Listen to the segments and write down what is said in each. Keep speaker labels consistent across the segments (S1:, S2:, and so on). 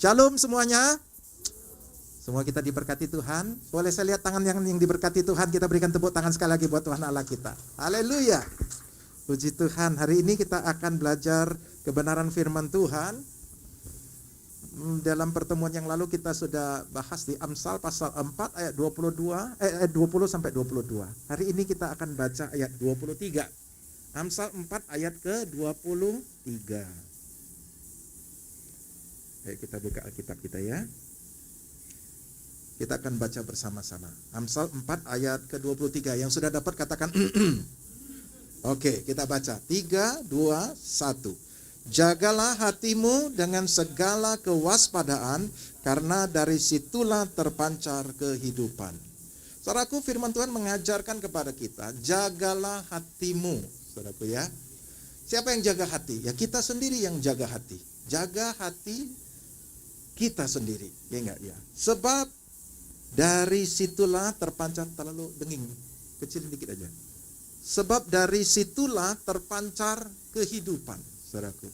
S1: Shalom semuanya. Semua kita diberkati Tuhan. Boleh saya lihat tangan yang diberkati Tuhan? Kita berikan tepuk tangan sekali lagi buat Tuhan Allah kita. Haleluya. Puji Tuhan. Hari ini kita akan belajar kebenaran firman Tuhan. Dalam pertemuan yang lalu kita sudah bahas di Amsal pasal 4 ayat 20 sampai 22. Hari ini kita akan baca ayat 23. Amsal 4 ayat ke-23. Ayo kita buka Alkitab kita ya. Kita akan baca bersama-sama. Amsal 4 ayat ke-23. Yang sudah dapat katakan Oke, kita baca. 3, 2, 1. Jagalah hatimu dengan segala kewaspadaan, karena dari situlah terpancar kehidupan. Saudaraku, firman Tuhan mengajarkan kepada kita, jagalah hatimu. Saudaraku ya. Siapa yang jaga hati? Ya kita sendiri yang jaga hati. Jaga hati kita sendiri. Ya enggak ya. Sebab dari situlah terpancar, terlalu denging, kecil dikit aja. Sebab dari situlah terpancar kehidupan, saudaraku.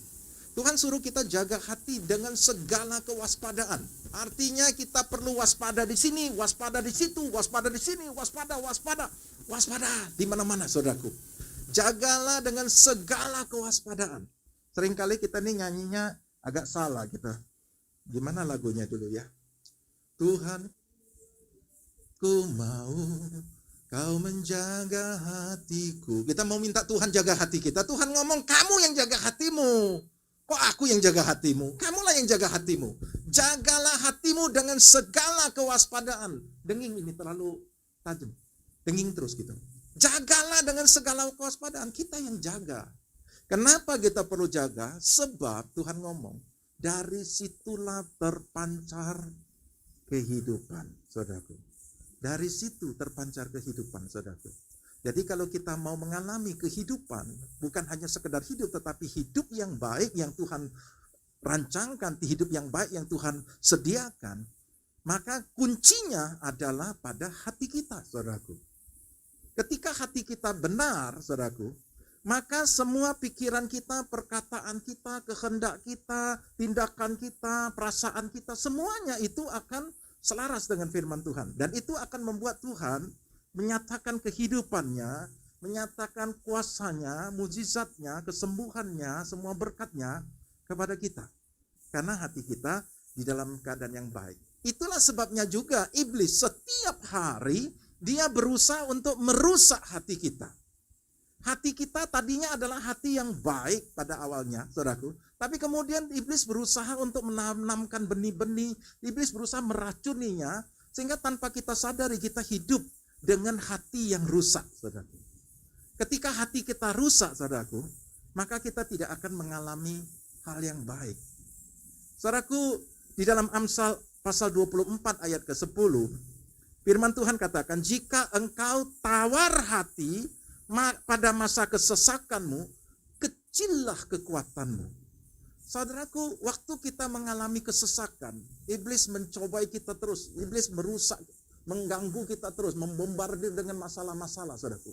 S1: Tuhan suruh kita jaga hati dengan segala kewaspadaan. Artinya kita perlu waspada di sini, waspada di situ, waspada di sini, waspada di mana-mana, saudaraku. Jagalah dengan segala kewaspadaan. Seringkali kita nih nyanyinya agak salah gitu. Gimana lagunya dulu ya? Tuhan, ku mau kau menjaga hatiku. Kita mau minta Tuhan jaga hati kita. Tuhan ngomong, kamu yang jaga hatimu. Kok aku yang jaga hatimu? Kamulah yang jaga hatimu. Jagalah hatimu dengan segala kewaspadaan. Denging ini terlalu tajam. Denging terus gitu. Jagalah dengan segala kewaspadaan. Kita yang jaga. Kenapa kita perlu jaga? Sebab Tuhan ngomong, dari situlah terpancar kehidupan, saudaraku. Dari situ terpancar kehidupan, saudaraku. Jadi kalau kita mau mengalami kehidupan, bukan hanya sekedar hidup, tetapi hidup yang baik yang Tuhan rancangkan, hidup yang baik yang Tuhan sediakan, maka kuncinya adalah pada hati kita, saudaraku. Ketika hati kita benar, saudaraku, maka semua pikiran kita, perkataan kita, kehendak kita, tindakan kita, perasaan kita, semuanya itu akan selaras dengan firman Tuhan. Dan itu akan membuat Tuhan menyatakan kehidupannya, menyatakan kuasanya, mujizatnya, kesembuhannya, semua berkatnya kepada kita. Karena hati kita di dalam keadaan yang baik. Itulah sebabnya juga iblis setiap hari dia berusaha untuk merusak hati kita. Hati kita tadinya adalah hati yang baik pada awalnya, saudaraku. Tapi kemudian iblis berusaha untuk menanamkan benih-benih. Iblis berusaha meracuninya. Sehingga tanpa kita sadari kita hidup dengan hati yang rusak, saudaraku. Ketika hati kita rusak, saudaraku, maka kita tidak akan mengalami hal yang baik. Saudaraku, di dalam Amsal pasal 24 ayat ke-10, firman Tuhan katakan, jika engkau tawar hati pada masa kesesakanmu, kecillah kekuatanmu. Saudaraku, waktu kita mengalami kesesakan, iblis mencobai kita terus, iblis merusak, mengganggu kita terus, membombardir dengan masalah-masalah, saudaraku.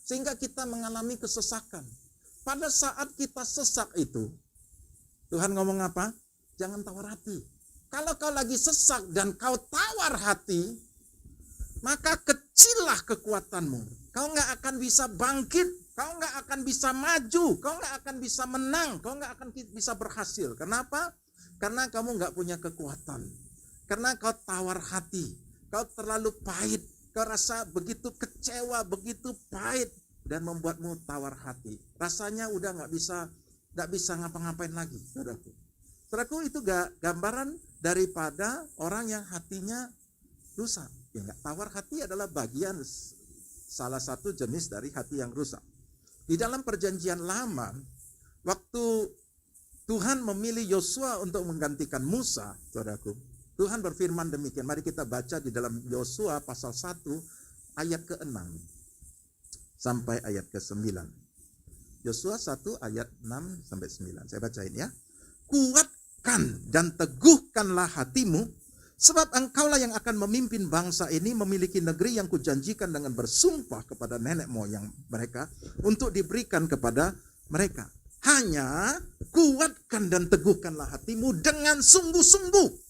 S1: Sehingga kita mengalami kesesakan. Pada saat kita sesak itu, Tuhan ngomong apa? Jangan tawar hati. Kalau kau lagi sesak dan kau tawar hati, maka kecillah kekuatanmu. Kau nggak akan bisa bangkit. Kau nggak akan bisa maju, kau nggak akan bisa menang, kau nggak akan bisa berhasil. Kenapa? Karena kamu nggak punya kekuatan. Karena kau tawar hati, kau terlalu pahit, kau rasa begitu kecewa, begitu pahit, dan membuatmu tawar hati. Rasanya udah nggak bisa ngapa-ngapain lagi, saudaraku. Saudaraku, itu gambaran daripada orang yang hatinya rusak. Ya, tawar hati adalah bagian salah satu jenis dari hati yang rusak. Di dalam perjanjian lama, waktu Tuhan memilih Yosua untuk menggantikan Musa, saudaraku, Tuhan berfirman demikian. Mari kita baca di dalam Yosua pasal 1 ayat ke-6 sampai ayat ke-9. Yosua 1 ayat 6 sampai 9. Saya bacain ya. Kuatkan dan teguhkanlah hatimu, sebab engkaulah yang akan memimpin bangsa ini memiliki negeri yang kujanjikan dengan bersumpah kepada nenek moyang mereka untuk diberikan kepada mereka. Hanya kuatkan dan teguhkanlah hatimu dengan sungguh-sungguh.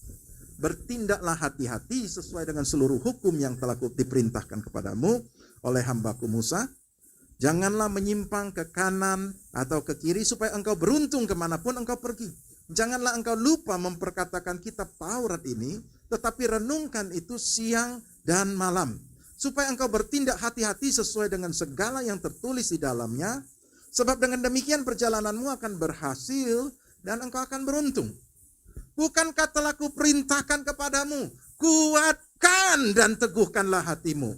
S1: Bertindaklah hati-hati sesuai dengan seluruh hukum yang telah diperintahkan kepadamu oleh hambaku Musa. Janganlah menyimpang ke kanan atau ke kiri supaya engkau beruntung kemanapun engkau pergi. Janganlah engkau lupa memperkatakan kitab Taurat ini, tetapi renungkan itu siang dan malam. Supaya engkau bertindak hati-hati sesuai dengan segala yang tertulis di dalamnya. Sebab dengan demikian perjalananmu akan berhasil dan engkau akan beruntung. Bukankah telah kuperintahkan kepadamu, kuatkan dan teguhkanlah hatimu.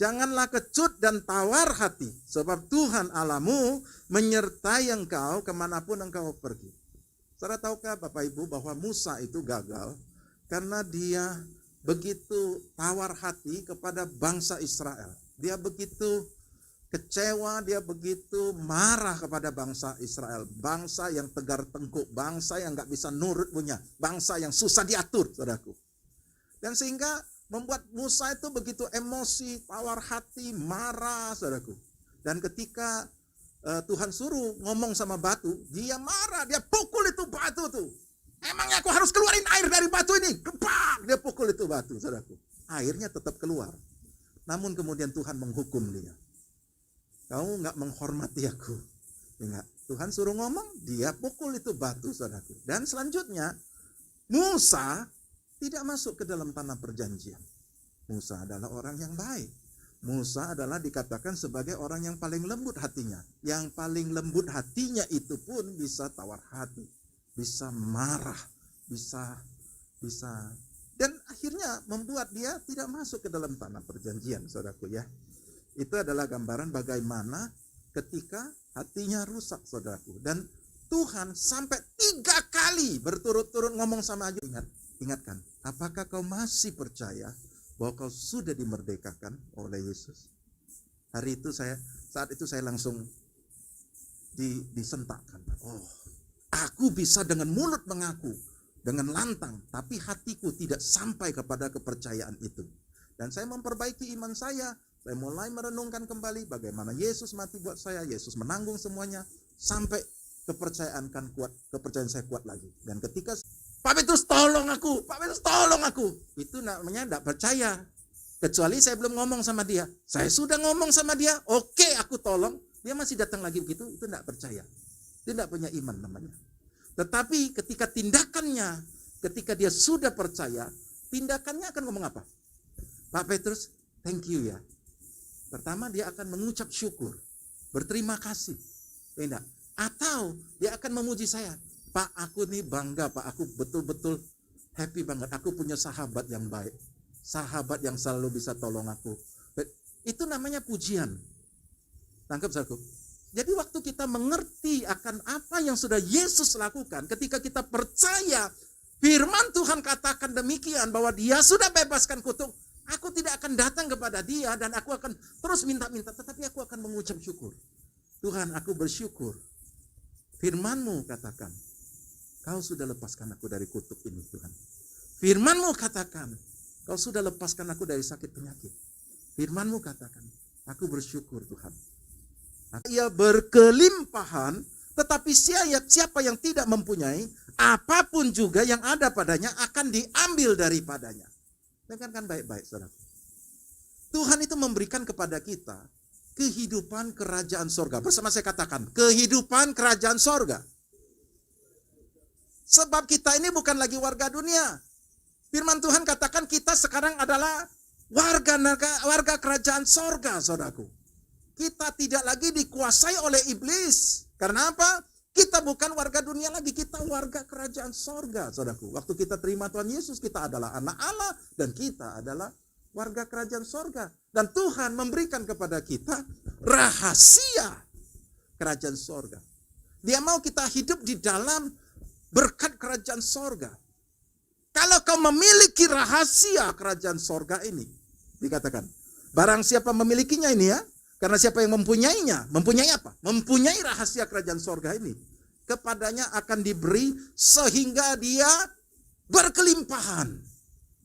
S1: Janganlah kecut dan tawar hati, sebab Tuhan Allahmu menyertai engkau kemanapun engkau pergi. Saudara tahukah Bapak Ibu bahwa Musa itu gagal karena dia begitu tawar hati kepada bangsa Israel. Dia begitu kecewa, dia begitu marah kepada bangsa Israel. Bangsa yang tegar tengkuk, bangsa yang gak bisa nurut punya, bangsa yang susah diatur, saudaraku. Dan sehingga membuat Musa itu begitu emosi, tawar hati, marah, saudaraku. Dan ketika Tuhan suruh ngomong sama batu, dia marah, dia pukul itu batu tuh. Emangnya aku harus keluarin air dari batu ini? Kepak, dia pukul itu batu, saudaraku. Airnya tetap keluar. Namun kemudian Tuhan menghukum dia. Kamu gak menghormati aku. Ingat, Tuhan suruh ngomong, dia pukul itu batu, saudaraku. Dan selanjutnya, Musa tidak masuk ke dalam tanah perjanjian. Musa adalah orang yang baik. Musa adalah dikatakan sebagai orang yang paling lembut hatinya. Yang paling lembut hatinya itu pun bisa tawar hati, bisa marah, bisa. Dan akhirnya membuat dia tidak masuk ke dalam tanah perjanjian, saudaraku ya. Itu adalah gambaran bagaimana ketika hatinya rusak, saudaraku. Dan Tuhan sampai 3 kali berturut-turut ngomong sama aja. Ingatkan, apakah kau masih percaya bahwa kau sudah dimerdekakan oleh Yesus? Saat itu saya langsung disentakkan. Oh, aku bisa dengan mulut mengaku, dengan lantang, tapi hatiku tidak sampai kepada kepercayaan itu. Dan saya memperbaiki iman saya. Saya mulai merenungkan kembali bagaimana Yesus mati buat saya, Yesus menanggung semuanya, sampai kepercayaan saya kuat lagi. Dan ketika Pak Petrus tolong aku, Pak Petrus tolong aku, itu namanya tidak percaya. Kecuali saya belum ngomong sama dia. Saya sudah ngomong sama dia, oke, aku tolong, dia masih datang lagi begitu, itu tidak percaya. Dia tidak punya iman namanya. Tetapi ketika tindakannya, ketika dia sudah percaya, tindakannya akan ngomong apa? Pak Petrus, thank you ya. Pertama dia akan mengucap syukur, berterima kasih. Tidak. Atau dia akan memuji saya. Pak, aku nih bangga, Pak. Aku betul-betul happy banget. Aku punya sahabat yang baik. Sahabat yang selalu bisa tolong aku. Itu namanya pujian. Tangkap saudaraku. Jadi waktu kita mengerti akan apa yang sudah Yesus lakukan, ketika kita percaya firman Tuhan katakan demikian, bahwa dia sudah bebaskan kutuk, aku tidak akan datang kepada dia dan aku akan terus minta-minta, tetapi aku akan mengucap syukur. Tuhan, aku bersyukur. Firman-Mu katakan, Kau sudah lepaskan aku dari kutuk ini, Tuhan. Firman-Mu katakan, Kau sudah lepaskan aku dari sakit penyakit. Firman-Mu katakan, aku bersyukur, Tuhan. Ia berkelimpahan, tetapi siapa yang tidak mempunyai, apapun juga yang ada padanya akan diambil daripadanya. Dengarkan baik-baik, saudara. Tuhan itu memberikan kepada kita kehidupan kerajaan sorga. Bersama saya katakan, kehidupan kerajaan sorga. Sebab kita ini bukan lagi warga dunia. Firman Tuhan katakan kita sekarang adalah warga kerajaan sorga, saudaraku. Kita tidak lagi dikuasai oleh iblis. Karena apa? Kita bukan warga dunia lagi, kita warga kerajaan sorga, saudaraku. Waktu kita terima Tuhan Yesus, kita adalah anak Allah dan kita adalah warga kerajaan sorga. Dan Tuhan memberikan kepada kita rahasia kerajaan sorga. Dia mau kita hidup di dalam berkat kerajaan sorga. Kalau kau memiliki rahasia kerajaan sorga ini, dikatakan, barang siapa memilikinya ini ya, karena siapa yang mempunyainya, mempunyai apa? Mempunyai rahasia kerajaan sorga ini, kepadanya akan diberi sehingga dia berkelimpahan.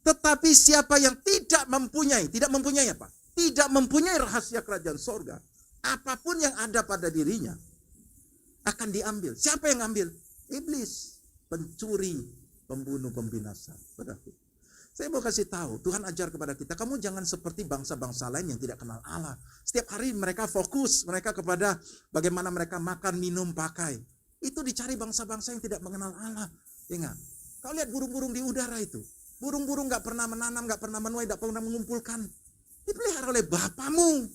S1: Tetapi siapa yang tidak mempunyai apa? Tidak mempunyai rahasia kerajaan sorga, apapun yang ada pada dirinya akan diambil. Siapa yang ngambil? Iblis, pencuri, pembunuh, pembinasa. Saudaraku, saya mau kasih tahu, Tuhan ajar kepada kita, kamu jangan seperti bangsa-bangsa lain yang tidak kenal Allah. Setiap hari mereka fokus, mereka kepada bagaimana mereka makan, minum, pakai. Itu dicari bangsa-bangsa yang tidak mengenal Allah. Ingat, kau lihat burung-burung di udara itu. Burung-burung gak pernah menanam, gak pernah menuai, gak pernah mengumpulkan. Dipelihara oleh Bapamu.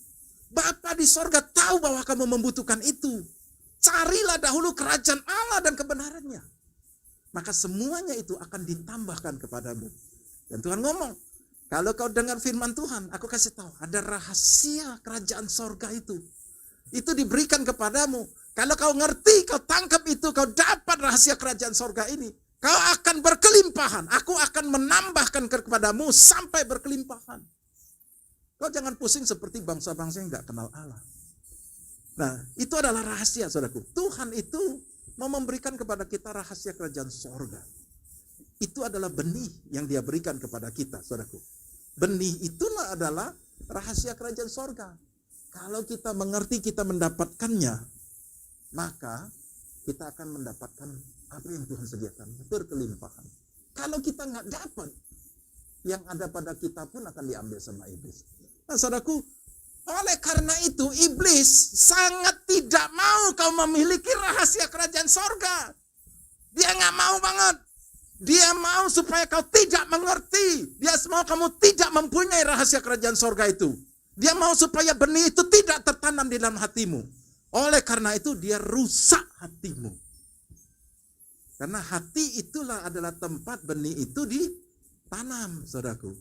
S1: Bapa di sorga tahu bahwa kamu membutuhkan itu. Carilah dahulu kerajaan Allah dan kebenarannya. Maka semuanya itu akan ditambahkan kepadamu. Dan Tuhan ngomong, kalau kau dengar firman Tuhan, aku kasih tahu, ada rahasia kerajaan sorga itu. Itu diberikan kepadamu. Kalau kau ngerti, kau tangkap itu, kau dapat rahasia kerajaan sorga ini. Kau akan berkelimpahan. Aku akan menambahkan kepadamu sampai berkelimpahan. Kau jangan pusing seperti bangsa-bangsa yang gak kenal Allah. Nah, itu adalah rahasia, saudaraku. Tuhan itu mau memberikan kepada kita rahasia kerajaan sorga. Itu adalah benih yang dia berikan kepada kita, saudaraku. Benih itulah adalah rahasia kerajaan sorga. Kalau kita mengerti, kita mendapatkannya, maka kita akan mendapatkan apa yang Tuhan sediakan, berkelimpahan. Kalau kita nggak dapat, yang ada pada kita pun akan diambil sama iblis. Nah, saudaraku, oleh karena itu iblis sangat tidak mau kau memiliki rahasia kerajaan sorga. Dia nggak mau banget. Dia mau supaya kau tidak mengerti. Dia mau kamu tidak mempunyai rahasia kerajaan sorga itu. Dia mau supaya benih itu tidak tertanam di dalam hatimu. Oleh karena itu dia rusak hatimu. Karena hati itulah adalah tempat benih itu ditanam, saudaraku.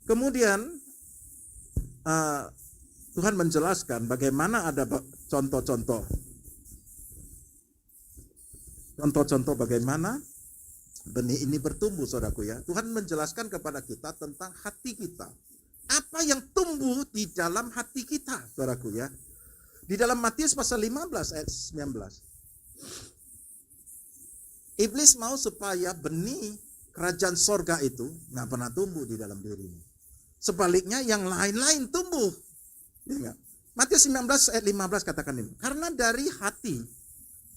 S1: Kemudian Tuhan menjelaskan bagaimana ada contoh-contoh bagaimana benih ini bertumbuh, saudaraku ya. Tuhan menjelaskan kepada kita tentang hati kita. Apa yang tumbuh di dalam hati kita, saudaraku ya. Di dalam Matius pasal 15 ayat 19. Iblis mau supaya benih kerajaan sorga itu nggak pernah tumbuh di dalam dirimu. Sebaliknya yang lain-lain tumbuh. Ya, Matius 19 ayat 15 katakan ini. Karena dari hati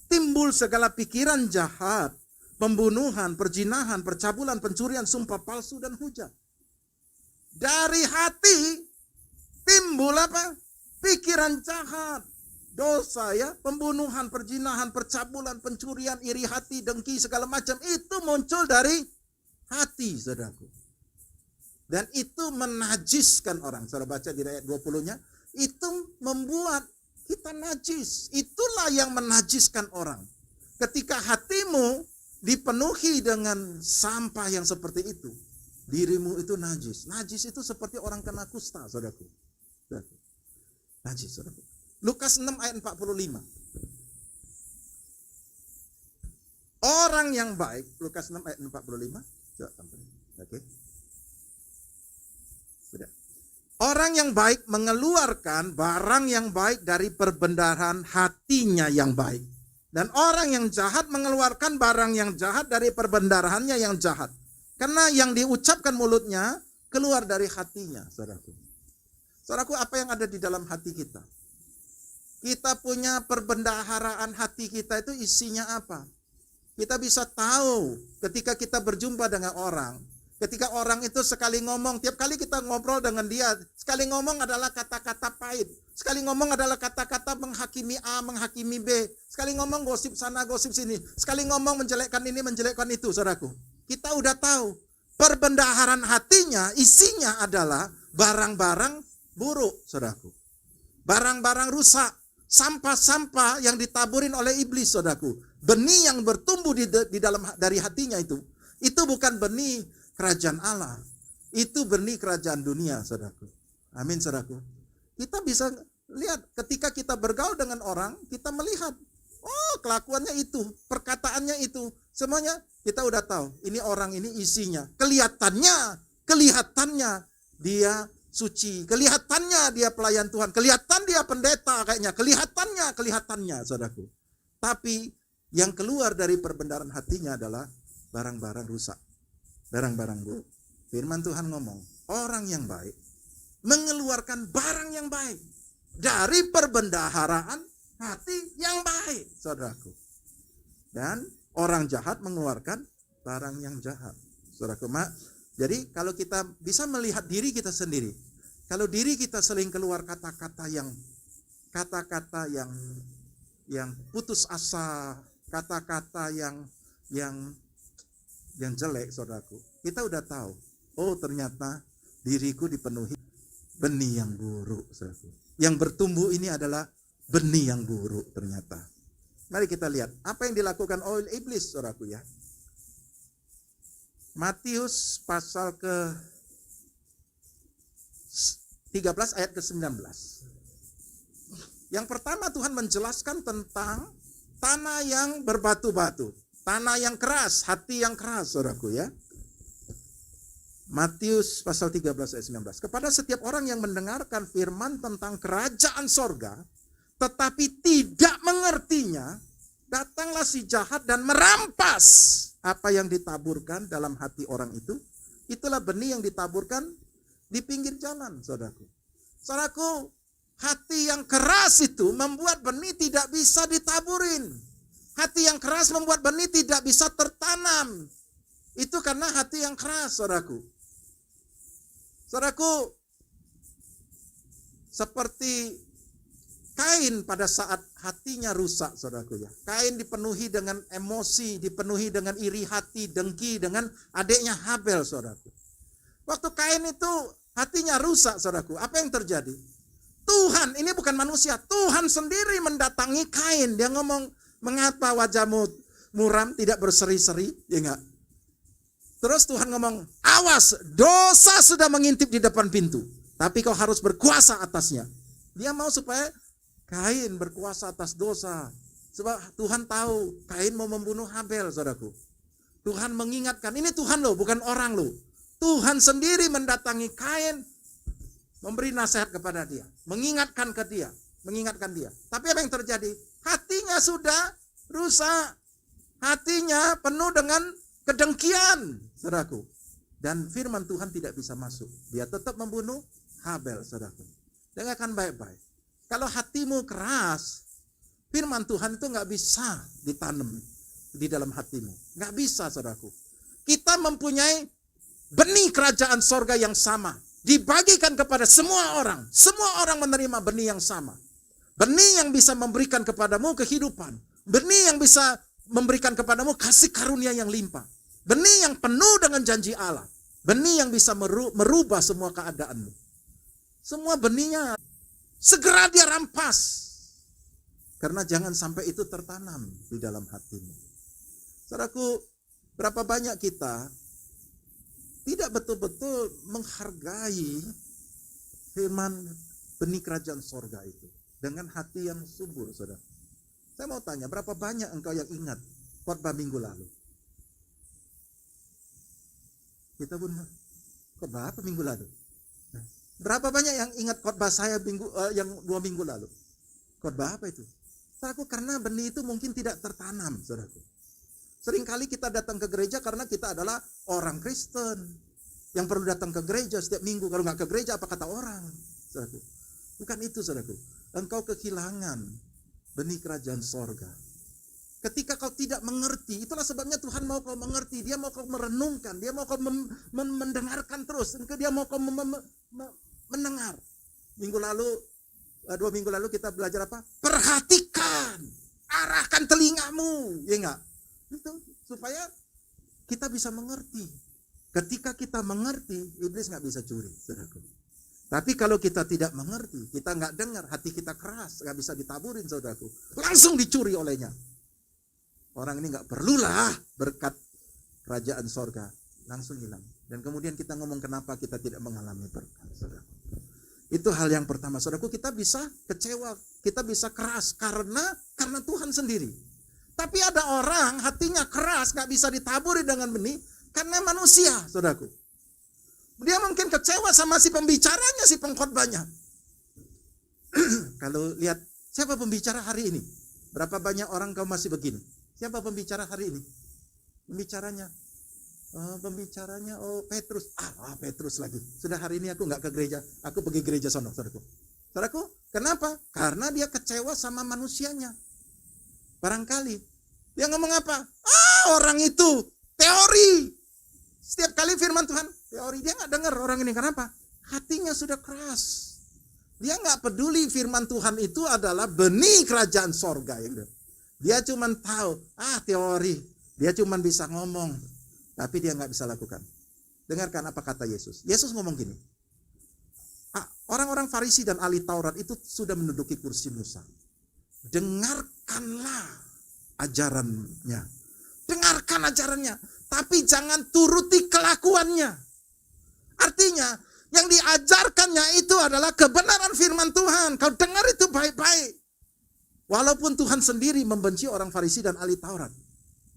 S1: timbul segala pikiran jahat, pembunuhan, perzinahan, percabulan, pencurian, sumpah palsu, dan hujat. Dari hati timbul apa? Pikiran jahat, dosa ya, pembunuhan, perzinahan, percabulan, pencurian, iri hati, dengki, segala macam. Itu muncul dari hati, saudaraku. Dan itu menajiskan orang. Saudara baca di ayat 20-nya. Itu membuat kita najis. Itulah yang menajiskan orang. Ketika hatimu dipenuhi dengan sampah yang seperti itu, dirimu itu najis. Najis itu seperti orang kena kusta, saudaraku. Najis, saudaraku. Lukas 6 ayat 45. Orang yang baik, Lukas 6 ayat 45. Coba tampilin. Oke. Orang yang baik mengeluarkan barang yang baik dari perbendaharaan hatinya yang baik. Dan orang yang jahat mengeluarkan barang yang jahat dari perbendaharaannya yang jahat. Karena yang diucapkan mulutnya keluar dari hatinya, saudaraku. Saudaraku, apa yang ada di dalam hati kita? Kita punya perbendaharaan hati kita itu isinya apa? Kita bisa tahu ketika kita berjumpa dengan orang. Ketika orang itu sekali ngomong, tiap kali kita ngobrol dengan dia, sekali ngomong adalah kata-kata pahit. Sekali ngomong adalah kata-kata menghakimi A, menghakimi B. Sekali ngomong gosip sana, gosip sini. Sekali ngomong menjelekkan ini, menjelekkan itu, saudaraku. Kita udah tahu, perbendaharaan hatinya, isinya adalah barang-barang buruk, saudaraku. Barang-barang rusak, sampah-sampah yang ditaburin oleh iblis, saudaraku. Benih yang bertumbuh di dalam dari hatinya itu bukan benih kerajaan Allah. Itu benih kerajaan dunia, saudaraku. Amin, saudaraku. Kita bisa lihat ketika kita bergaul dengan orang, kita melihat, oh kelakuannya itu, perkataannya itu, semuanya kita udah tahu. Ini orang ini isinya. Kelihatannya dia suci. Kelihatannya dia pelayan Tuhan. Kelihatan dia pendeta kayaknya. Kelihatannya, saudaraku. Tapi yang keluar dari perbendaharaan hatinya adalah barang-barang rusak. Barang-barang buruk. Firman Tuhan ngomong, orang yang baik mengeluarkan barang yang baik dari perbendaharaan hati yang baik, saudaraku. Dan orang jahat mengeluarkan barang yang jahat, saudaraku. Jadi kalau kita bisa melihat diri kita sendiri, kalau diri kita sering keluar kata-kata yang putus asa, kata-kata yang jelek, saudaraku, kita udah tahu, oh ternyata diriku dipenuhi benih yang buruk, saudaraku. Yang bertumbuh ini adalah benih yang buruk ternyata. Mari kita lihat apa yang dilakukan oleh iblis, saudaraku ya. Matius pasal ke 13 ayat ke-19. Yang pertama Tuhan menjelaskan tentang tanah yang berbatu-batu, tanah yang keras, hati yang keras, saudaraku ya. Matius pasal 13 ayat 19. Kepada setiap orang yang mendengarkan firman tentang kerajaan sorga, tetapi tidak mengertinya, datanglah si jahat dan merampas apa yang ditaburkan dalam hati orang itu. Itulah benih yang ditaburkan di pinggir jalan, saudaraku. Saudaraku, hati yang keras itu membuat benih tidak bisa ditaburin. Hati yang keras membuat benih tidak bisa tertanam. Itu karena hati yang keras, saudaraku. Saudaraku, seperti Kain pada saat hatinya rusak, saudaraku ya. Kain dipenuhi dengan emosi, dipenuhi dengan iri hati, dengki dengan adiknya Habel, saudaraku. Waktu Kain itu hatinya rusak, saudaraku, apa yang terjadi? Tuhan, ini bukan manusia, Tuhan sendiri mendatangi Kain. Dia ngomong, mengapa wajahmu muram, tidak berseri-seri? Ya enggak? Terus Tuhan ngomong, awas, dosa sudah mengintip di depan pintu. Tapi kau harus berkuasa atasnya. Dia mau supaya Kain berkuasa atas dosa. Sebab Tuhan tahu Kain mau membunuh Habel, saudaraku. Tuhan mengingatkan, ini Tuhan loh, bukan orang loh. Tuhan sendiri mendatangi Kain, memberi nasihat kepada dia, mengingatkan dia. Tapi apa yang terjadi? Hatinya sudah rusak. Hatinya penuh dengan kedengkian, saudaraku. Dan firman Tuhan tidak bisa masuk. Dia tetap membunuh Habel, saudaraku. Dengarkan baik-baik. Kalau hatimu keras, firman Tuhan itu nggak bisa ditanam di dalam hatimu. Nggak bisa, saudaraku. Kita mempunyai benih kerajaan sorga yang sama. Dibagikan kepada semua orang. Semua orang menerima benih yang sama. Benih yang bisa memberikan kepadamu kehidupan. Benih yang bisa memberikan kepadamu kasih karunia yang limpah. Benih yang penuh dengan janji Allah. Benih yang bisa merubah semua keadaanmu. Semua benihnya segera dia rampas. Karena jangan sampai itu tertanam di dalam hatimu. Saudaraku, berapa banyak kita tidak betul-betul menghargai firman benih kerajaan sorga itu. Dengan hati yang subur, saudara. Saya mau tanya, berapa banyak engkau yang ingat khotbah minggu lalu? Kita pun khotbah apa minggu lalu? Berapa banyak yang ingat khotbah saya yang 2 minggu lalu? Khotbah apa itu? Saudaraku, karena benih itu mungkin tidak tertanam, saudaraku. Seringkali kita datang ke gereja karena kita adalah orang Kristen yang perlu datang ke gereja setiap minggu. Kalau nggak ke gereja, apa kata orang? Saudaraku, bukan itu, saudaraku. Engkau kehilangan benih kerajaan sorga. Ketika kau tidak mengerti, itulah sebabnya Tuhan mau kau mengerti. Dia mau kau merenungkan, dia mau kau mendengarkan terus. Dia mau kau mendengar. 2 minggu lalu kita belajar apa? Perhatikan, arahkan telingamu, ya enggak? Itu supaya kita bisa mengerti. Ketika kita mengerti, iblis nggak bisa curi, saudaraku. Tapi kalau kita tidak mengerti, kita nggak dengar, hati kita keras, nggak bisa ditaburin, saudaraku. Langsung dicuri olehnya. Orang ini nggak perlulah berkat kerajaan sorga, langsung hilang. Dan kemudian kita ngomong kenapa kita tidak mengalami berkat, saudaraku. Itu hal yang pertama, saudaraku. Kita bisa kecewa, kita bisa keras karena Tuhan sendiri. Tapi ada orang hatinya keras, gak bisa ditaburi dengan benih karena manusia, saudaraku. Dia mungkin kecewa sama si pembicaranya, si pengkhotbahnya. Kalau lihat siapa pembicara hari ini, berapa banyak orang kau masih begini? Siapa pembicara hari ini? Pembicaranya Petrus. Petrus lagi. Sudah hari ini aku gak ke gereja, aku pergi gereja sono, saudaraku. Saudaraku, kenapa? Karena dia kecewa sama manusianya. Barangkali. Dia ngomong apa? Orang itu teori. Setiap kali firman Tuhan, teori. Dia gak dengar orang ini. Kenapa? Hatinya sudah keras. Dia gak peduli firman Tuhan itu adalah benih kerajaan sorga. Dia cuma tahu, teori. Dia cuma bisa ngomong. Tapi dia gak bisa lakukan. Dengarkan apa kata Yesus. Yesus ngomong gini. Orang-orang Farisi dan ahli Taurat itu sudah menduduki kursi Musa. Dengarkanlah ajarannya. Dengarkan ajarannya. Tapi jangan turuti kelakuannya. Artinya, yang diajarkannya itu adalah kebenaran firman Tuhan. Kau dengar itu baik-baik. Walaupun Tuhan sendiri membenci orang Farisi dan ahli Taurat.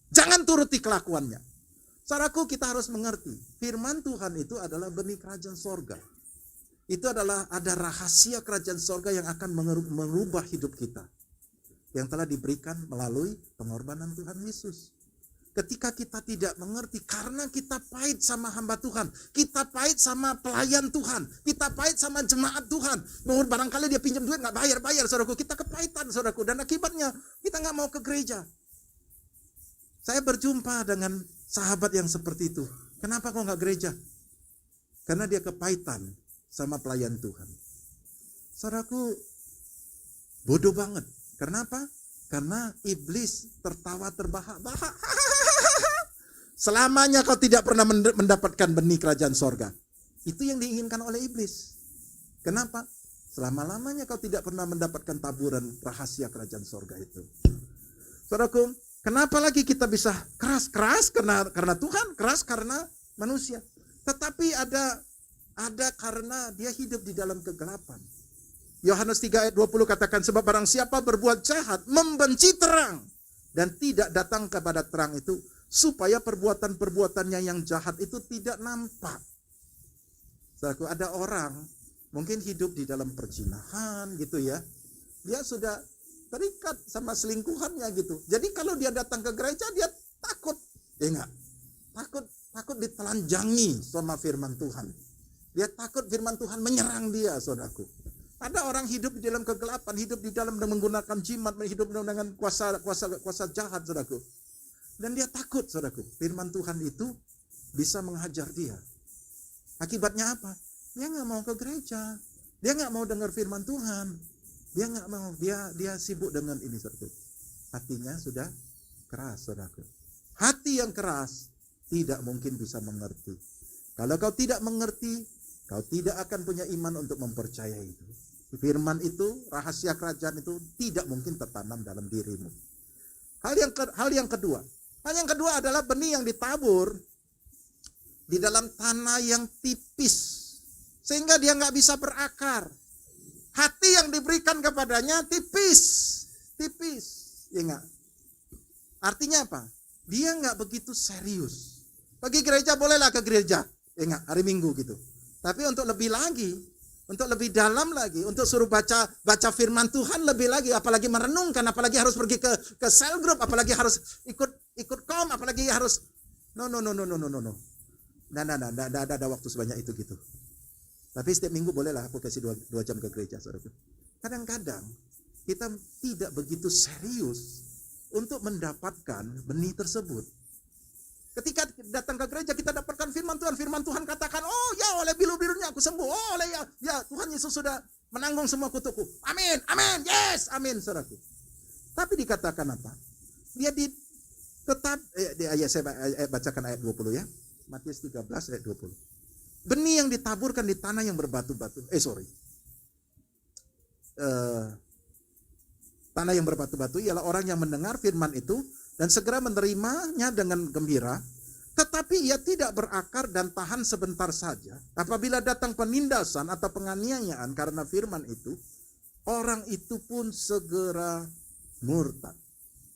S1: Jangan turuti kelakuannya. Saudaraku, kita harus mengerti. Firman Tuhan itu adalah benih kerajaan sorga. Itu adalah ada rahasia kerajaan sorga yang akan merubah hidup kita. Yang telah diberikan melalui pengorbanan Tuhan Yesus. Ketika kita tidak mengerti karena kita pahit sama hamba Tuhan. Kita pahit sama pelayan Tuhan. Kita pahit sama jemaat Tuhan. Barangkali dia pinjam duit gak bayar-bayar saudaraku. Kita kepahitan saudaraku. Dan akibatnya kita gak mau ke gereja. Saya berjumpa dengan sahabat yang seperti itu. Kenapa kok gak gereja? Karena dia kepahitan sama pelayan Tuhan. Saudaraku, bodoh banget. Kenapa? Karena iblis tertawa terbahak-bahak. Selamanya kau tidak pernah mendapatkan benih kerajaan sorga. Itu yang diinginkan oleh iblis. Kenapa? Selama-lamanya kau tidak pernah mendapatkan taburan rahasia kerajaan sorga itu. Saudaraku, kenapa lagi kita bisa keras karena Tuhan, keras karena manusia. Tetapi ada karena dia hidup di dalam kegelapan. Yohanes 3 ayat 20 katakan, sebab barang siapa berbuat jahat membenci terang dan tidak datang kepada terang itu, supaya perbuatan-perbuatannya yang jahat itu tidak nampak. Saudaraku, ada orang mungkin hidup di dalam perzinahan gitu ya. Dia sudah terikat sama selingkuhannya gitu. Jadi kalau dia datang ke gereja dia takut. Enggak. Takut ditelanjangi sama firman Tuhan. Dia takut firman Tuhan menyerang dia, saudaraku. Ada orang hidup di dalam kegelapan, hidup di dalam menggunakan jimat, hidup dengan kuasa jahat, saudaraku. Dan dia takut, saudaraku. Firman Tuhan itu bisa menghajar dia. Akibatnya apa? Dia nggak mau ke gereja. Dia nggak mau dengar firman Tuhan. Dia nggak mau. Dia sibuk dengan ini, saudaraku. Hatinya sudah keras, saudaraku. Hati yang keras tidak mungkin bisa mengerti. Kalau kau tidak mengerti, kau tidak akan punya iman untuk mempercayai itu. Firman itu, rahasia kerajaan itu tidak mungkin tertanam dalam dirimu. Hal yang kedua adalah benih yang ditabur di dalam tanah yang tipis, sehingga dia nggak bisa berakar. Hati yang diberikan kepadanya tipis, ya nggak? Artinya apa? Dia nggak begitu serius. Pergi gereja bolehlah ke gereja, ya nggak? Hari Minggu gitu. Tapi untuk lebih lagi, untuk lebih dalam lagi, untuk suruh baca firman Tuhan lebih lagi, apalagi merenungkan, apalagi harus pergi ke cell group, apalagi harus ikut kom, apalagi harus no. Nggak ada waktu sebanyak itu gitu. Tapi setiap minggu bolehlah aku kasih 2 jam ke gereja, saudara. Kadang-kadang kita tidak begitu serius untuk mendapatkan benih tersebut. Ketika datang ke gereja kita dapatkan firman Tuhan katakan, oh ya oleh bilu-bilunya aku sembuh, oh oleh ya Tuhan Yesus sudah menanggung semua kutukku. Amin, yes, amin, saudaraku. Tapi dikatakan apa? Dia saya bacakan ayat 20 ya. Matius 13 ayat 20. Benih yang ditaburkan di tanah yang berbatu-batu. Tanah yang berbatu-batu ialah orang yang mendengar firman itu dan segera menerimanya dengan gembira, tetapi ia tidak berakar dan tahan sebentar saja. Apabila datang penindasan atau penganiayaan karena firman itu, orang itu pun segera murtad.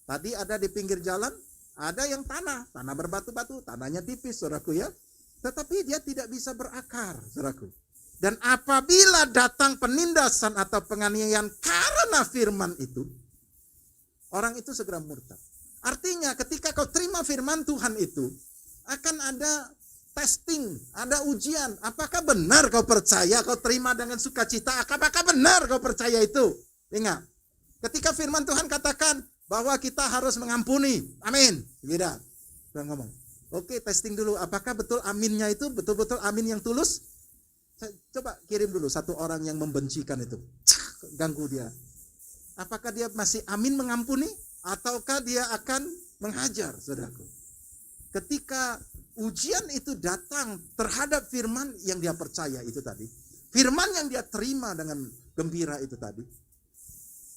S1: Tadi ada di pinggir jalan, ada yang tanah berbatu-batu, tanahnya tipis, saudaraku ya. Tetapi dia tidak bisa berakar, saudaraku. Dan apabila datang penindasan atau penganiayaan karena firman itu, orang itu segera murtad. Artinya ketika kau terima firman Tuhan itu, akan ada testing, ada ujian. Apakah benar kau percaya, kau terima dengan sukacita? Apakah benar kau percaya itu? Ingat, ketika firman Tuhan katakan bahwa kita harus mengampuni. Amin. Tidak. Tuhan ngomong. Oke, testing dulu. Apakah betul aminnya itu betul-betul amin yang tulus? Coba kirim dulu satu orang yang membencikan itu. Ganggu dia. Apakah dia masih amin mengampuni? Ataukah dia akan menghajar, saudaraku? Ketika ujian itu datang terhadap firman yang dia percaya itu tadi. Firman yang dia terima dengan gembira itu tadi.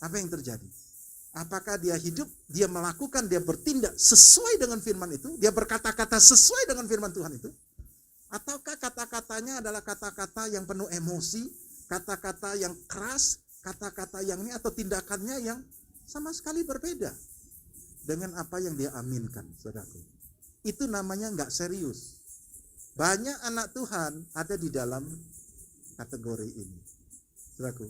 S1: Apa yang terjadi? Apakah dia hidup, dia melakukan, dia bertindak sesuai dengan firman itu? Dia berkata-kata sesuai dengan firman Tuhan itu? Ataukah kata-katanya adalah kata-kata yang penuh emosi, kata-kata yang keras, kata-kata yang ini, atau tindakannya yang sama sekali berbeda dengan apa yang dia aminkan, saudaraku? Itu namanya nggak serius. Banyak anak Tuhan ada di dalam kategori ini, saudaraku.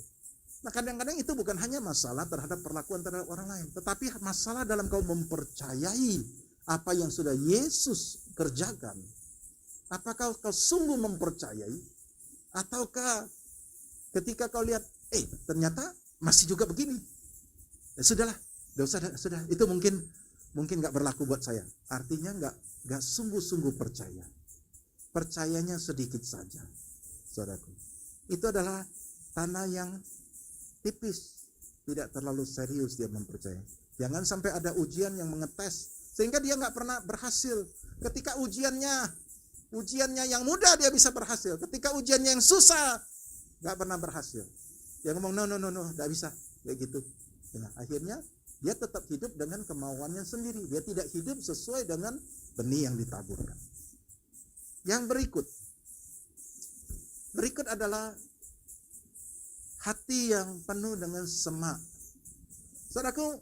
S1: Nah, kadang-kadang itu bukan hanya masalah terhadap perlakuan terhadap orang lain, tetapi masalah dalam kau mempercayai apa yang sudah Yesus kerjakan. Apakah kau sungguh mempercayai, ataukah ketika kau lihat, ternyata masih juga begini. Ya sudahlah, sudah. Itu mungkin nggak berlaku buat saya. Artinya nggak sungguh-sungguh percaya. Percayanya sedikit saja, saudaraku. Itu adalah tanah yang tipis, tidak terlalu serius dia mempercayai. Jangan sampai ada ujian yang mengetes sehingga dia nggak pernah berhasil. Ketika ujiannya yang mudah dia bisa berhasil. Ketika ujiannya yang susah nggak pernah berhasil. Dia ngomong no, nggak bisa kayak gitu. Nah, akhirnya dia tetap hidup dengan kemauannya sendiri. Dia tidak hidup sesuai dengan benih yang ditaburkan. Yang berikut adalah hati yang penuh dengan semak. Saudaraku,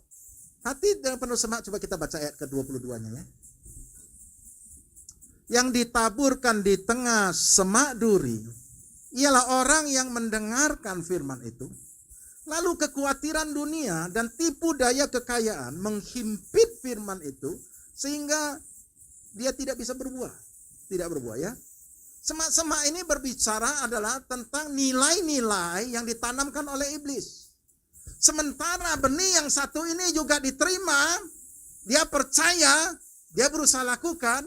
S1: hati yang penuh semak, coba kita baca ayat ke-22-nya ya. Yang ditaburkan di tengah semak duri ialah orang yang mendengarkan firman itu, lalu kekhawatiran dunia dan tipu daya kekayaan menghimpit firman itu sehingga dia tidak bisa berbuah. Tidak berbuah ya. Semak-semak ini berbicara adalah tentang nilai-nilai yang ditanamkan oleh iblis. Sementara benih yang satu ini juga diterima, dia percaya, dia berusaha lakukan,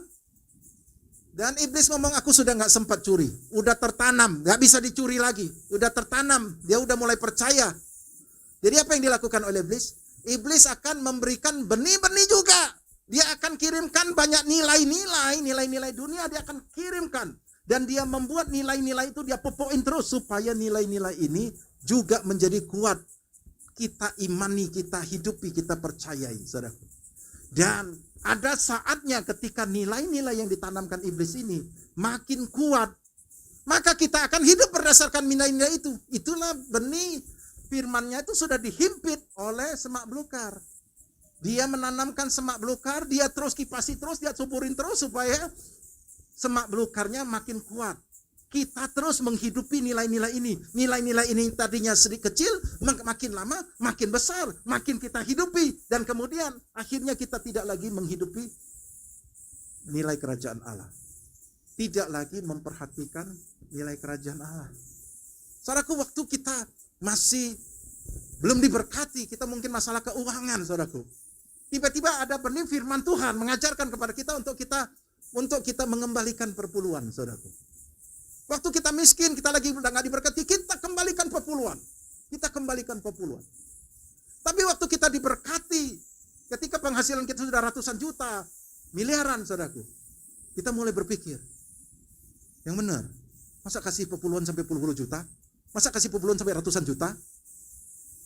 S1: dan iblis ngomong, aku sudah gak sempat curi, udah tertanam, gak bisa dicuri lagi, udah tertanam, dia udah mulai percaya. Jadi apa yang dilakukan oleh iblis? Iblis akan memberikan benih-benih juga. Dia akan kirimkan banyak nilai-nilai dunia dia akan kirimkan. Dan dia membuat nilai-nilai itu dia pupukin terus supaya nilai-nilai ini juga menjadi kuat. Kita imani, kita hidupi, kita percayai, saudaraku. Dan ada saatnya ketika nilai-nilai yang ditanamkan iblis ini makin kuat, maka kita akan hidup berdasarkan nilai-nilai itu. Itulah benih firman-Nya itu sudah dihimpit oleh semak belukar. Dia menanamkan semak belukar, dia terus kipasi terus, dia suburin terus supaya semak belukarnya makin kuat. Kita terus menghidupi nilai-nilai ini. Nilai-nilai ini tadinya sedikit kecil, makin lama makin besar, makin kita hidupi. Dan kemudian akhirnya kita tidak lagi menghidupi nilai kerajaan Allah. Tidak lagi memperhatikan nilai kerajaan Allah. Saudaraku, waktu kita masih belum diberkati, kita mungkin masalah keuangan, saudaraku. Tiba-tiba ada benih firman Tuhan mengajarkan kepada kita untuk kita mengembalikan perpuluhan, saudaraku. Waktu kita miskin, kita lagi udah gak diberkati, kita kembalikan perpuluhan. Kita kembalikan perpuluhan. Tapi waktu kita diberkati, ketika penghasilan kita sudah ratusan juta, miliaran, saudaraku, kita mulai berpikir, yang benar, masa kasih perpuluhan sampai puluh juta? Masa kasih perpuluhan sampai ratusan juta?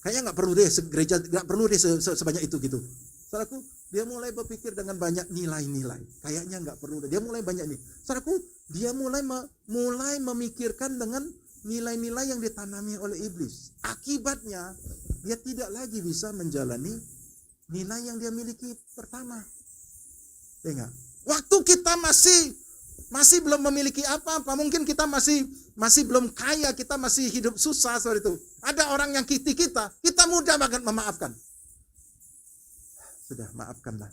S1: Kayaknya gak perlu deh, gereja gak perlu deh sebanyak itu gitu. Saudaraku, dia mulai berpikir dengan banyak nilai-nilai. Kayaknya nggak perlu. Dia mulai banyak nih. Saudaraku, dia mulai memikirkan dengan nilai-nilai yang ditanami oleh iblis. Akibatnya, dia tidak lagi bisa menjalani nilai yang dia miliki pertama. Ingat, waktu kita masih belum memiliki apa-apa, mungkin kita masih belum kaya, kita masih hidup susah seperti itu. Ada orang yang kita mudah banget memaafkan. Sudah, maafkanlah.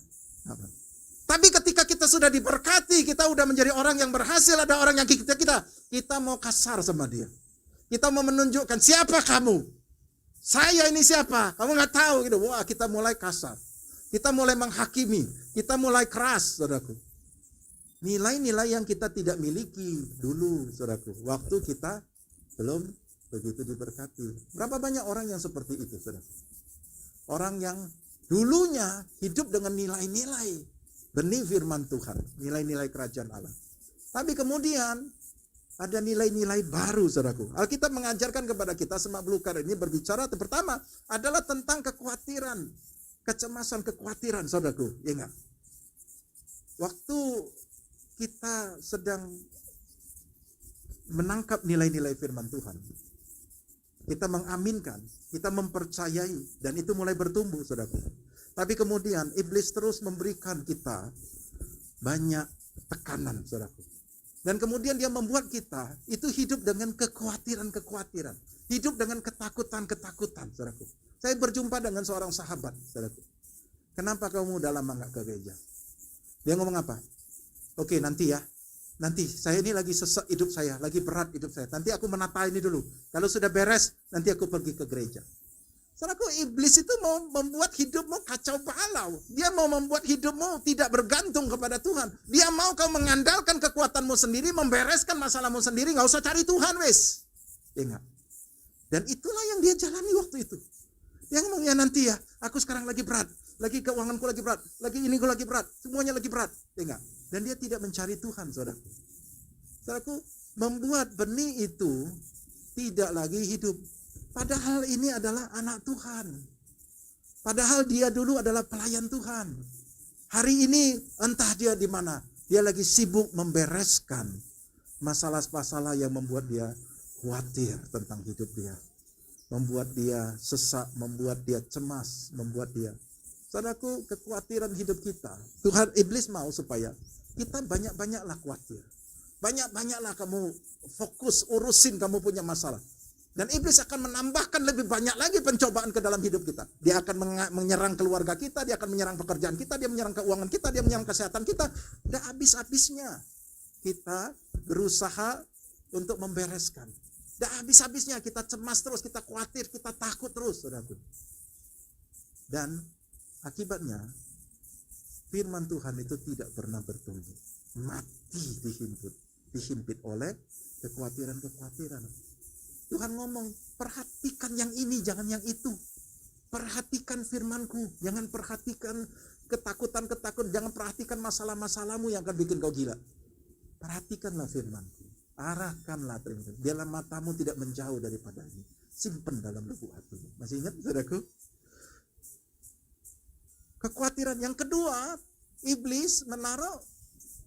S1: Tapi ketika kita sudah diberkati, kita udah menjadi orang yang berhasil, ada orang yang kita mau kasar sama dia. Kita mau menunjukkan siapa kamu. Saya ini siapa? Kamu nggak tahu gitu. Wah, kita mulai kasar. Kita mulai menghakimi. Kita mulai keras, saudaraku. Nilai-nilai yang kita tidak miliki dulu, saudaraku. Waktu kita belum begitu diberkati. Berapa banyak orang yang seperti itu, saudara? Orang yang dulunya hidup dengan nilai-nilai benih firman Tuhan, nilai-nilai kerajaan Allah. Tapi kemudian ada nilai-nilai baru, saudaraku. Alkitab mengajarkan kepada kita, semak belukar ini berbicara pertama adalah tentang kekhawatiran, kecemasan, kekhawatiran, saudaraku. Ingat, waktu kita sedang menangkap nilai-nilai firman Tuhan, kita mengaminkan, kita mempercayai, dan itu mulai bertumbuh, saudaraku. Tapi kemudian iblis terus memberikan kita banyak tekanan, saudaraku. Dan kemudian dia membuat kita itu hidup dengan kekhawatiran-kekhawatiran. Hidup dengan ketakutan-ketakutan, saudaraku. Saya berjumpa dengan seorang sahabat, saudaraku. Kenapa kamu udah lama gak ke gereja? Dia ngomong apa? Oke, nanti ya. Nanti, saya ini lagi sesak hidup saya, lagi berat hidup saya. Nanti aku menata ini dulu. Kalau sudah beres, nanti aku pergi ke gereja. Saudaraku, iblis itu mau membuat hidupmu kacau balau. Dia mau membuat hidupmu tidak bergantung kepada Tuhan. Dia mau kau mengandalkan kekuatanmu sendiri, membereskan masalahmu sendiri, gak usah cari Tuhan, wes. Ingat. Dan itulah yang dia jalani waktu itu. Dia ngomong, ya nanti ya, aku sekarang lagi berat. Lagi keuanganku lagi berat. Lagi ini gue lagi berat. Semuanya lagi berat. Ingat. Dan dia tidak mencari Tuhan, saudaraku. Saudaraku, membuat benih itu tidak lagi hidup. Padahal ini adalah anak Tuhan. Padahal dia dulu adalah pelayan Tuhan. Hari ini entah dia di mana. Dia lagi sibuk membereskan masalah-masalah yang membuat dia khawatir tentang hidup dia. Membuat dia sesak, membuat dia cemas, membuat dia. Saudaraku, kekhawatiran hidup kita. Tuhan, iblis mau supaya kita banyak-banyaklah khawatir. Banyak-banyaklah kamu fokus, urusin kamu punya masalah. Dan iblis akan menambahkan lebih banyak lagi pencobaan ke dalam hidup kita. Dia akan menyerang keluarga kita, dia akan menyerang pekerjaan kita, dia menyerang keuangan kita, dia menyerang kesehatan kita. Udah habis-habisnya kita berusaha untuk membereskan. Udah habis-habisnya kita cemas terus, kita khawatir, kita takut terus, saudaraku. Dan akibatnya firman Tuhan itu tidak pernah bertumbuh. Mati dihimpit oleh kekhawatiran-kekhawatiran. Tuhan ngomong, perhatikan yang ini, jangan yang itu. Perhatikan firmanku, jangan perhatikan ketakutan-ketakutan, jangan perhatikan masalah-masalahmu yang akan bikin kau gila. Perhatikanlah firmanku, arahkanlah firmanku, biarlah matamu tidak menjauh daripada ini. Simpen dalam lubuk hatimu. Masih ingat, saudaraku? Kekhawatiran yang kedua, iblis menaruh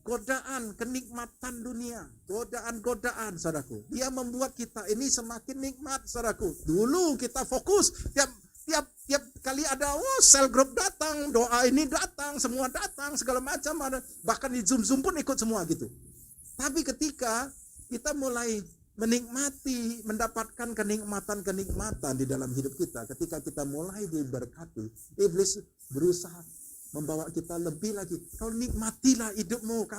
S1: godaan, kenikmatan dunia. Godaan-godaan, saudaraku. Dia membuat kita ini semakin nikmat, saudaraku. Dulu kita fokus. Tiap kali ada sel group datang, doa ini datang, semua datang, segala macam. Bahkan di Zoom pun ikut semua gitu. Tapi ketika kita mulai menikmati, mendapatkan kenikmatan-kenikmatan di dalam hidup kita. Ketika kita mulai diberkati, iblis berusaha membawa kita lebih lagi. Kau nikmatilah hidupmu.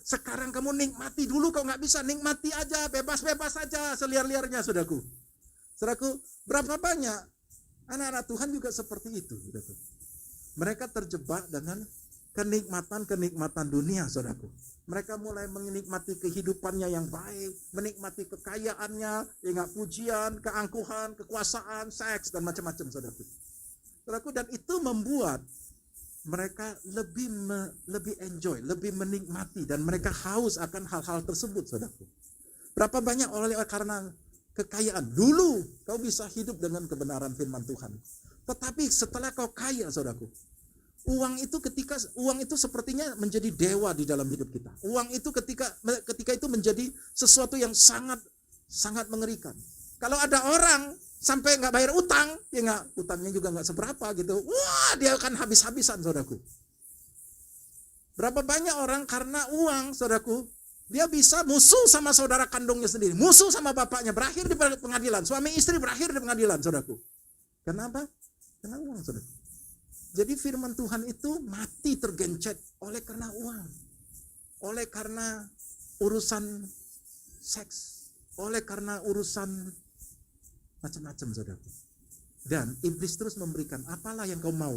S1: Sekarang kamu nikmati dulu. Kau gak bisa nikmati aja. Bebas-bebas aja. Seliar-liarnya, saudaraku. Saudaraku, berapa banyak anak-anak Tuhan juga seperti itu, saudaraku. Mereka terjebak dengan kenikmatan-kenikmatan dunia, saudaraku. Mereka mulai menikmati kehidupannya yang baik. Menikmati kekayaannya. Ingat pujian, keangkuhan, kekuasaan, seks, dan macam-macam, saudaraku. Saudaraku, dan itu membuat mereka lebih enjoy, lebih menikmati, dan mereka haus akan hal-hal tersebut, saudaraku. Berapa banyak oleh karena kekayaan. Dulu kau bisa hidup dengan kebenaran firman Tuhan. Tetapi setelah kau kaya, saudaraku, uang itu sepertinya menjadi dewa di dalam hidup kita. Uang itu ketika itu menjadi sesuatu yang sangat sangat mengerikan. Kalau ada orang sampai nggak bayar utang, ya nggak, utangnya juga nggak seberapa gitu. Wah, dia akan habis-habisan, saudaraku. Berapa banyak orang karena uang, saudaraku, dia bisa musuh sama saudara kandungnya sendiri, musuh sama bapaknya, berakhir di pengadilan. Suami istri berakhir di pengadilan, saudaraku. Kenapa? Karena uang, saudaraku. Jadi firman Tuhan itu mati tergencet oleh karena uang, oleh karena urusan seks, oleh karena urusan macam-macam, saudara. Dan iblis terus memberikan, apalah yang kau mau,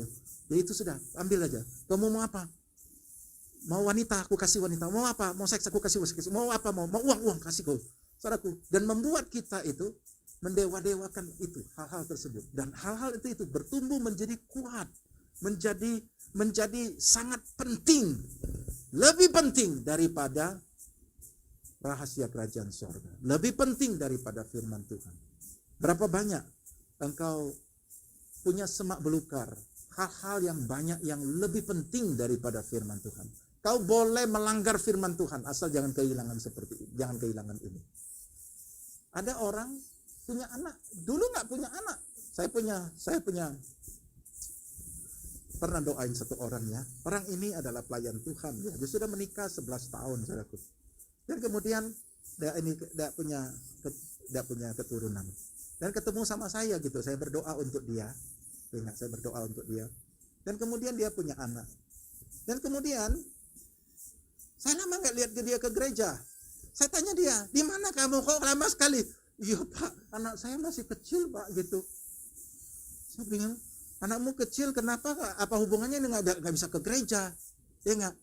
S1: ya itu sudah, ambil aja. Kamu mau apa? Mau wanita, aku kasih wanita. Mau apa? Mau seks, aku kasih seks. Mau apa? Mau uang, kasih kau. Saudaraku, dan membuat kita itu mendewa-dewakan itu, hal-hal tersebut. Dan hal-hal itu bertumbuh menjadi kuat, menjadi sangat penting, lebih penting daripada rahasia kerajaan sorga, lebih penting daripada firman Tuhan. Berapa banyak engkau punya semak belukar hal-hal yang banyak yang lebih penting daripada firman Tuhan. Kau boleh melanggar firman Tuhan asal jangan kehilangan jangan kehilangan ini. Ada orang punya anak, dulu nggak punya anak. Saya punya pernah doain satu orang ya. Orang ini adalah pelayan Tuhan ya. Dia sudah menikah 11 tahun, saudaraku. Dan kemudian dia punya keturunan. Dan ketemu sama saya gitu. Saya berdoa untuk dia. Ingat, saya berdoa untuk dia. Dan kemudian dia punya anak. Dan kemudian saya lama nggak lihat dia ke gereja. Saya tanya dia, di mana kamu? Kok lama sekali? Iya Pak, anak saya masih kecil Pak gitu. Saya bingung, anakmu kecil kenapa? Apa hubungannya nggak bisa ke gereja? Ya nggak?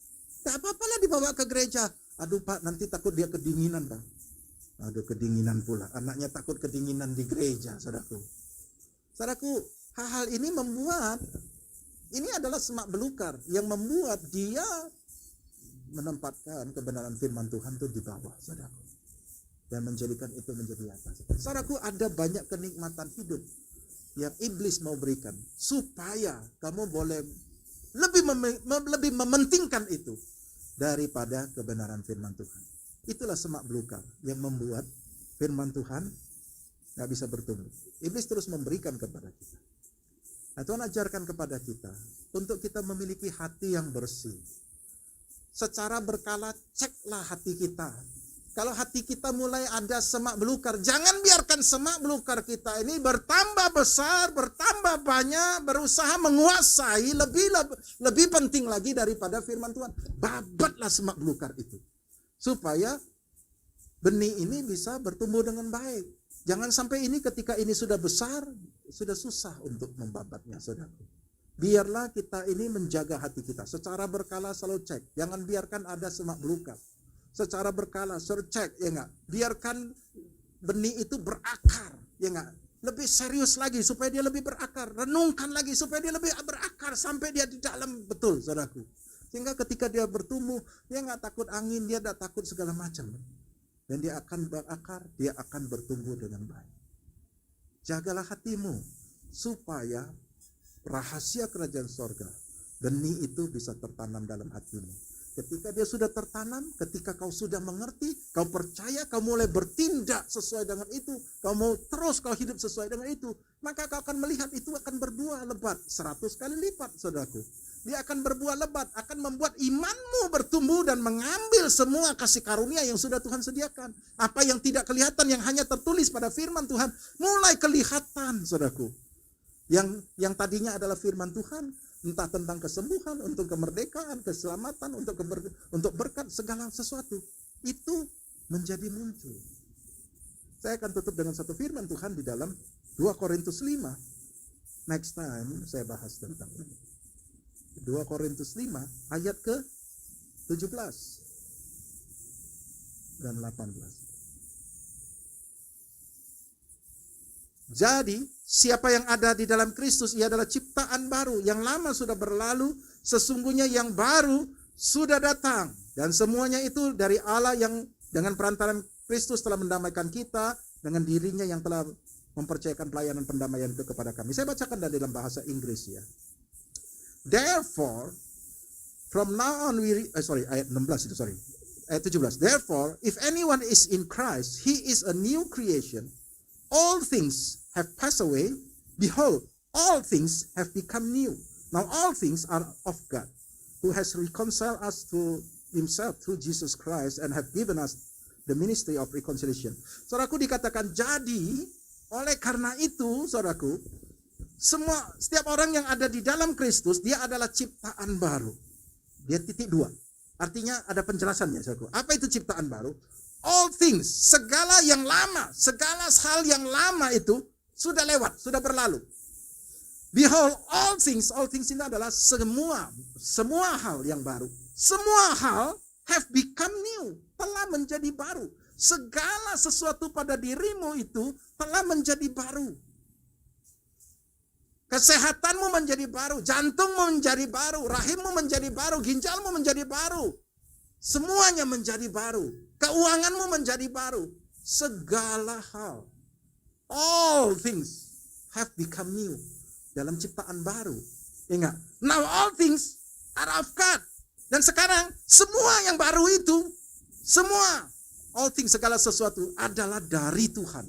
S1: Tak apa-apalah dibawa ke gereja. Aduh Pak, nanti takut dia kedinginan Pak. Aduh, kedinginan pula. Anaknya takut kedinginan di gereja, saudaraku. Saudaraku, hal-hal ini ini adalah semak belukar yang membuat dia menempatkan kebenaran firman Tuhan itu di bawah, saudaraku. Dan menjadikan itu menjadi atas. Saudaraku, ada banyak kenikmatan hidup yang iblis mau berikan supaya kamu boleh lebih mementingkan itu daripada kebenaran firman Tuhan. Itulah semak belukar yang membuat firman Tuhan gak bisa bertumbuh. Iblis terus memberikan kepada kita. Nah, Tuhan ajarkan kepada kita untuk kita memiliki hati yang bersih. Secara berkala ceklah hati kita. Kalau hati kita mulai ada semak belukar, jangan biarkan semak belukar kita ini bertambah besar, bertambah banyak, berusaha menguasai lebih penting lagi daripada firman Tuhan. Babatlah semak belukar itu. Supaya benih ini bisa bertumbuh dengan baik. Jangan sampai ini ketika ini sudah besar, sudah susah untuk membabatnya, saudaraku. Biarlah kita ini menjaga hati kita. Secara berkala selalu cek. Jangan biarkan ada semak belukar. Secara berkala selalu cek, ya enggak? Biarkan benih itu berakar, ya enggak? Lebih serius lagi supaya dia lebih berakar. Renungkan lagi supaya dia lebih berakar sampai dia di dalam, betul, saudaraku. Sehingga ketika dia bertumbuh, dia enggak takut angin, dia enggak takut segala macam. Dan dia akan berakar, dia akan bertumbuh dengan baik. Jagalah hatimu supaya rahasia kerajaan sorga, benih itu bisa tertanam dalam hatimu. Ketika dia sudah tertanam, ketika kau sudah mengerti, kau percaya, kau mulai bertindak sesuai dengan itu, kau mau terus kau hidup sesuai dengan itu, maka kau akan melihat itu akan berbuah lebat 100 kali lipat, saudaraku. Dia akan berbuah lebat, akan membuat imanmu bertumbuh dan mengambil semua kasih karunia yang sudah Tuhan sediakan. Apa yang tidak kelihatan, yang hanya tertulis pada firman Tuhan, mulai kelihatan, saudaraku. Yang tadinya adalah firman Tuhan, entah tentang kesembuhan, untuk kemerdekaan, keselamatan, untuk berkat, segala sesuatu, itu menjadi muncul. Saya akan tutup dengan satu firman Tuhan di dalam 2 Korintus 5. Next time saya bahas tentang ini. 2 Korintus 5 ayat ke 17 dan 18. Jadi, siapa yang ada di dalam Kristus, ia adalah ciptaan baru. Yang lama sudah berlalu, sesungguhnya yang baru sudah datang. Dan semuanya itu dari Allah yang dengan perantaran Kristus telah mendamaikan kita dengan dirinya yang telah mempercayakan pelayanan pendamaian itu kepada kami. Saya bacakan dari dalam bahasa Inggris ya. Therefore, from now on ayat 16 itu, ayat 17. Therefore, if anyone is in Christ, he is a new creation. All things have passed away. Behold, all things have become new. Now all things are of God, who has reconciled us to himself through Jesus Christ and have given us the ministry of reconciliation. Saudaraku, dikatakan jadi, oleh karena itu, saudaraku, Setiap orang yang ada di dalam Kristus, dia adalah ciptaan baru. Dia titik 2. Artinya ada penjelasannya. Apa itu ciptaan baru? All things, segala yang lama, segala hal yang lama itu sudah lewat, sudah berlalu. Behold, all things ini adalah semua hal yang baru. Semua hal have become new, telah menjadi baru. Segala sesuatu pada dirimu itu telah menjadi baru. Kesehatanmu menjadi baru, jantungmu menjadi baru, rahimmu menjadi baru, ginjalmu menjadi baru. Semuanya menjadi baru. Keuanganmu menjadi baru. Segala hal. All things have become new. Dalam ciptaan baru. Ingat, now all things are of God. Dan sekarang semua yang baru itu, semua, all things, segala sesuatu adalah dari Tuhan.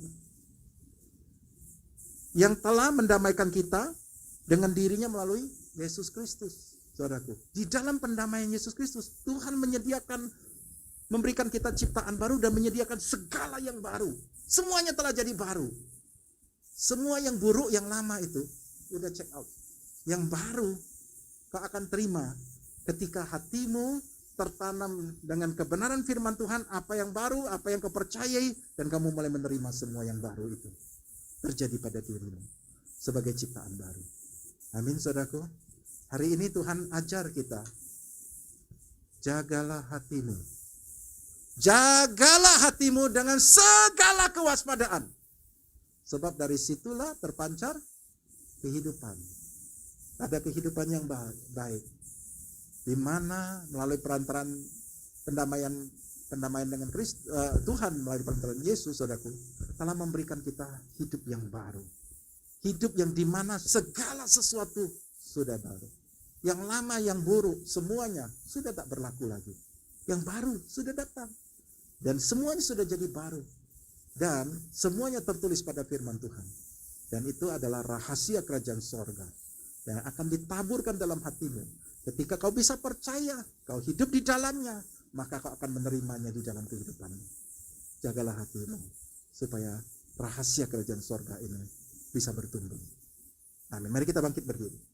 S1: Yang telah mendamaikan kita dengan dirinya melalui Yesus Kristus. Saudaraku, di dalam pendamaian Yesus Kristus, Tuhan memberikan kita ciptaan baru dan menyediakan segala yang baru. Semuanya telah jadi baru. Semua yang buruk, yang lama itu udah check out. Yang baru kau akan terima ketika hatimu tertanam dengan kebenaran firman Tuhan. Apa yang baru, apa yang kau percayai, dan kamu mulai menerima semua yang baru itu terjadi pada dirimu sebagai ciptaan baru. Amin, saudaraku. Hari ini Tuhan ajar kita, jagalah hatimu. Jagalah hatimu dengan segala kewaspadaan. Sebab dari situlah terpancar kehidupan. Ada kehidupan yang baik. Di mana melalui perantaran pendamaian dengan Tuhan melalui perantaran Yesus, saudaraku, telah memberikan kita hidup yang baru. Hidup yang dimana segala sesuatu sudah baru. Yang lama, yang buruk, semuanya sudah tak berlaku lagi. Yang baru sudah datang. Dan semuanya sudah jadi baru. Dan semuanya tertulis pada firman Tuhan. Dan itu adalah rahasia kerajaan sorga. Yang akan ditaburkan dalam hatimu. Ketika kau bisa percaya, kau hidup di dalamnya, maka kau akan menerimanya di dalam kehidupanmu. Jagalah hatimu, supaya rahasia kerajaan sorga ini bisa bertumbuh. Amin. Mari kita bangkit berdiri.